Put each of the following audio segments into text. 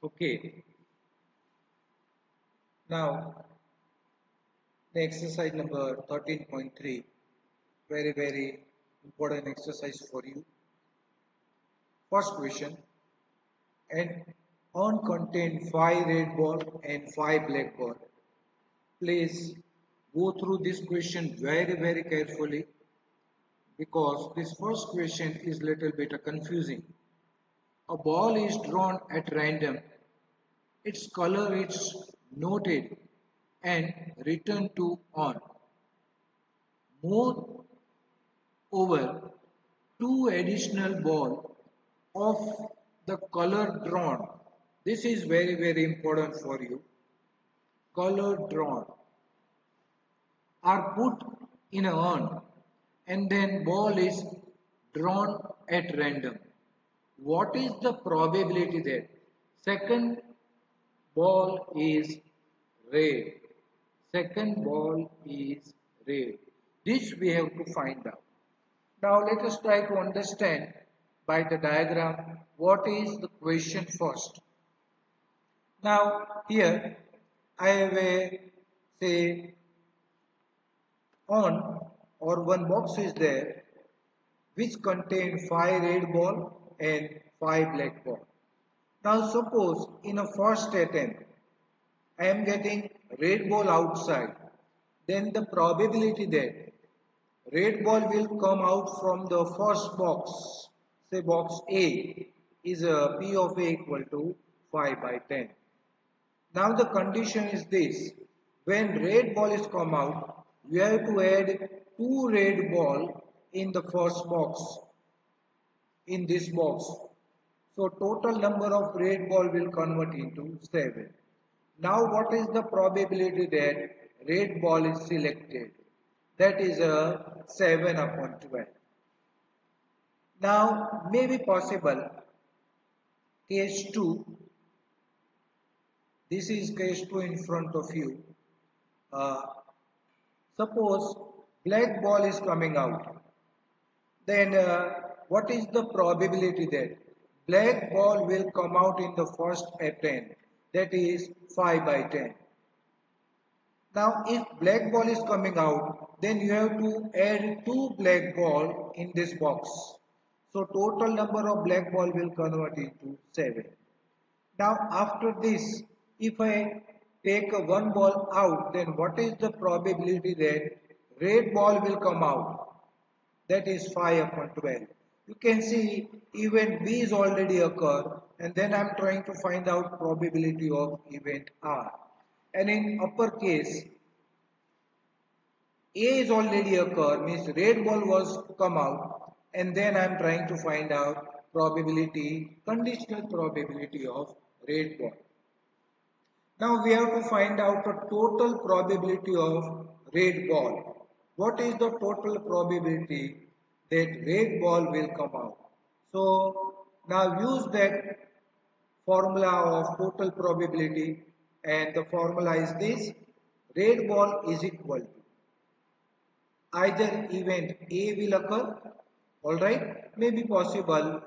Okay, now the exercise number 13.3, very important exercise for you. First question, an urn contain 5 red ball and 5 black ball. Please go through this question very carefully because this first question is little bit confusing. A ball is drawn at random, its color is noted and written to on. Moreover, two additional ball of the color drawn. This is very important for you. Color drawn are put in a urn and then ball is drawn at random. What is the probability that second ball is red? Second ball is red. This we have to find out. Now let us try to understand by the diagram what is the question first. Now here I have a say on or one box is there which contain 5 red ball and 5 black ball. Now suppose in a first attempt I am getting red ball outside, then the probability that red ball will come out from the first box, say box A, is a P of A equal to 5 by 10. Now the condition is this, when red ball is come out, you have to add 2 red ball in the first box, in this box. So total number of red ball will convert into 7. Now what is the probability that red ball is selected? That is a 7 upon 12. Now may be possible case 2. This is case 2 in front of you. Suppose black ball is coming out. Then what is the probability that black ball will come out in the first attempt? That is 5 by 10. Now if black ball is coming out, then you have to add 2 black ball in this box. So total number of black ball will convert into 7. Now after this, if I take a 1 ball out, then what is the probability that red ball will come out? That is 5 upon 12. You can see event B is already occurred and then I am trying to find out probability of event R. And in uppercase, A is already occurred, means red ball was come out and then I am trying to find out probability, conditional probability of red ball. Now we have to find out the total probability of red ball. What is the total probability that red ball will come out? So now use that formula of total probability and the formula is this: red ball is equal to either event A will occur, alright, may be possible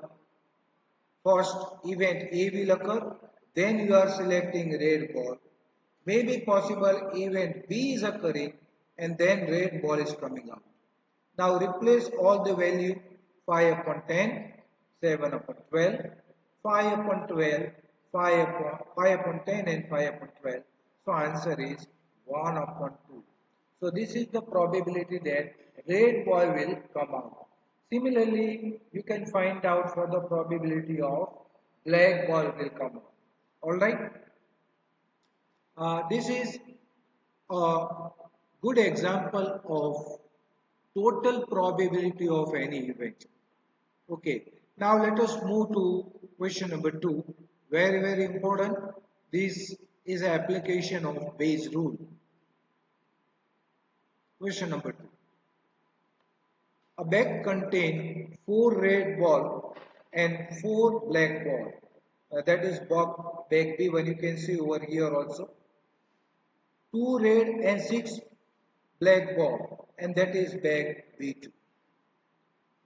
first event A will occur, then you are selecting red ball. May be possible event B is occurring and then red ball is coming out. Now replace all the value 5 upon 10, 7 upon 12, 5 upon 12, 5 upon 10 and 5 upon 12. So answer is 1 upon 2. So this is the probability that red ball will come out. Similarly, you can find out for the probability of black ball will come out. Alright. This is a good example of total probability of any event. Okay. Now let us move to question number 2. Very important. This is an application of Bayes rule. Question number 2. A bag contains 4 red ball and 4 black ball. That is bag B1, you can see over here also. 2 red and 6 black ball, and that is bag B2.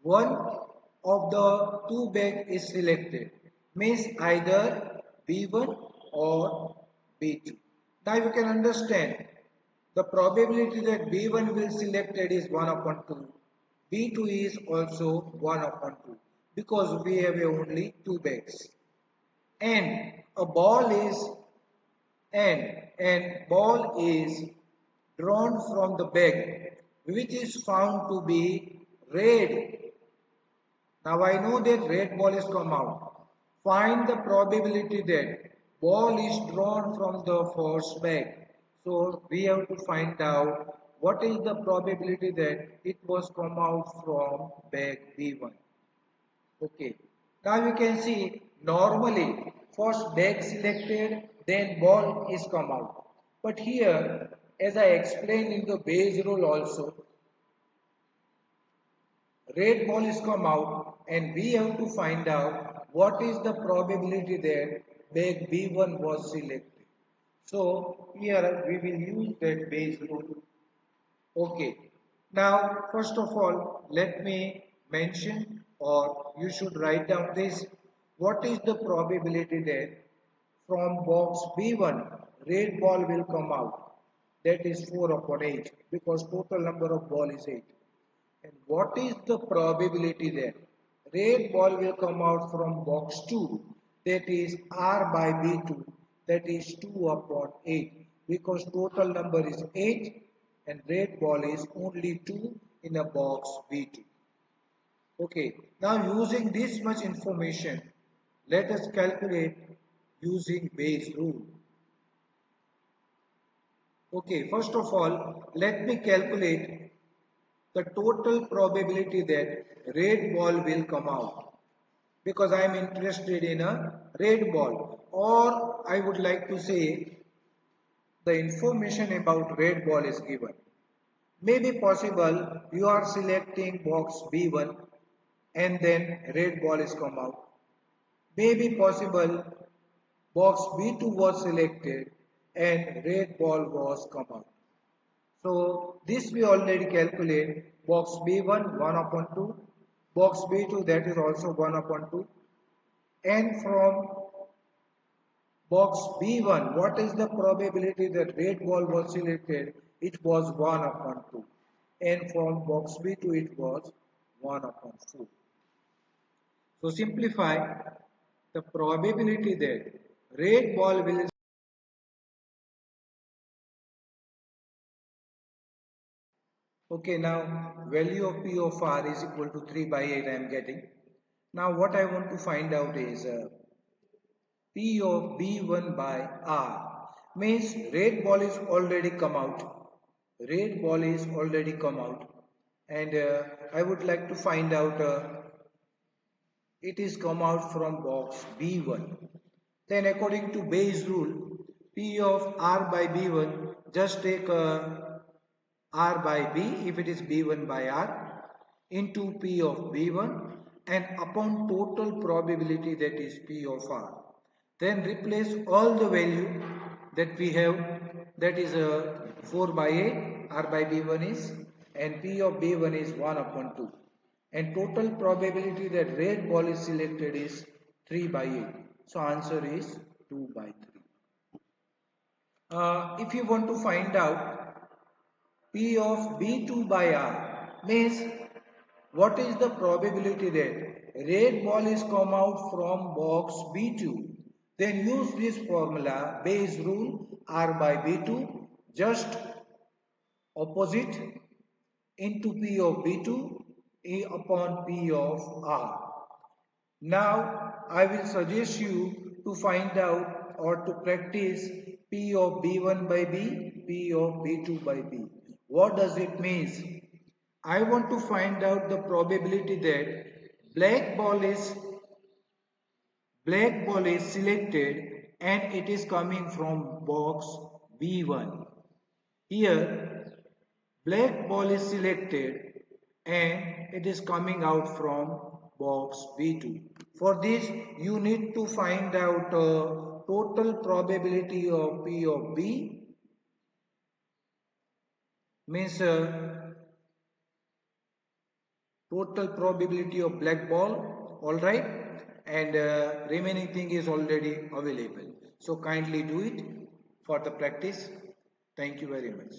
One of the 2 bag is selected, means either B1 or B2. Now you can understand the probability that B1 will selected is 1 upon 2. B2 is also 1 upon 2 because we have only 2 bags. And a ball is and ball is drawn from the bag which is found to be red. Now I know that red ball is come out. Find the probability that ball is drawn from the first bag. So we have to find out what is the probability that it was come out from bag B1. Okay. Now you can see normally first bag selected then ball is come out. But here as I explained in the Bayes rule also, red ball is come out and we have to find out what is the probability that bag B1 was selected. So here we will use that Bayes rule. Okay. Now first of all let me mention or you should write down this. What is the probability that from box B1 red ball will come out? That is 4 upon 8 because total number of ball is 8. And what is the probability that red ball will come out from box 2, that is R by B2, that is 2 upon 8 because total number is 8 and red ball is only 2 in a box B2. Okay, now using this much information, let us calculate using Bayes rule. Okay, first of all, let me calculate the total probability that red ball will come out because I am interested in a red ball, or I would like to say the information about red ball is given. Maybe possible you are selecting box B1 and then red ball is come out. Maybe possible box B2 was selected and red ball was come out. So this we already calculate box B1 1 upon 2, box B2 that is also 1 upon 2, and from box B1 what is the probability that red ball was selected? It was 1 upon 2, and from box B2 it was 1 upon 4. So simplify the probability that red ball will. Okay, now value of P of R is equal to 3 by 8 I am getting. Now what I want to find out is P of B1 by R means red ball is already come out. Red ball is already come out and I would like to find out it is come out from box B1. Then according to Bayes rule, P of R by B1 just take R by B if it is B1 by R into P of B1 and upon total probability that is P of R. Then replace all the value that we have, that is 4 by 8, R by B1 is, and P of B1 is 1 upon 2. And total probability that red ball is selected is 3 by 8. So answer is 2 by 3. If you want to find out P of B2 by R means what is the probability that red ball is come out from box B2, then use this formula Bayes rule R by B2 just opposite into P of B2 A upon P of R. Now I will suggest you to find out or to practice P of B1 by B, P of B2 by B. What does it mean? I want to find out the probability that black ball is selected and it is coming from box B1. Here black ball is selected and it is coming out from box B2. For this you need to find out total probability of P of B means total probability of black ball, alright, and remaining thing is already available. So kindly do it for the practice. Thank you very much.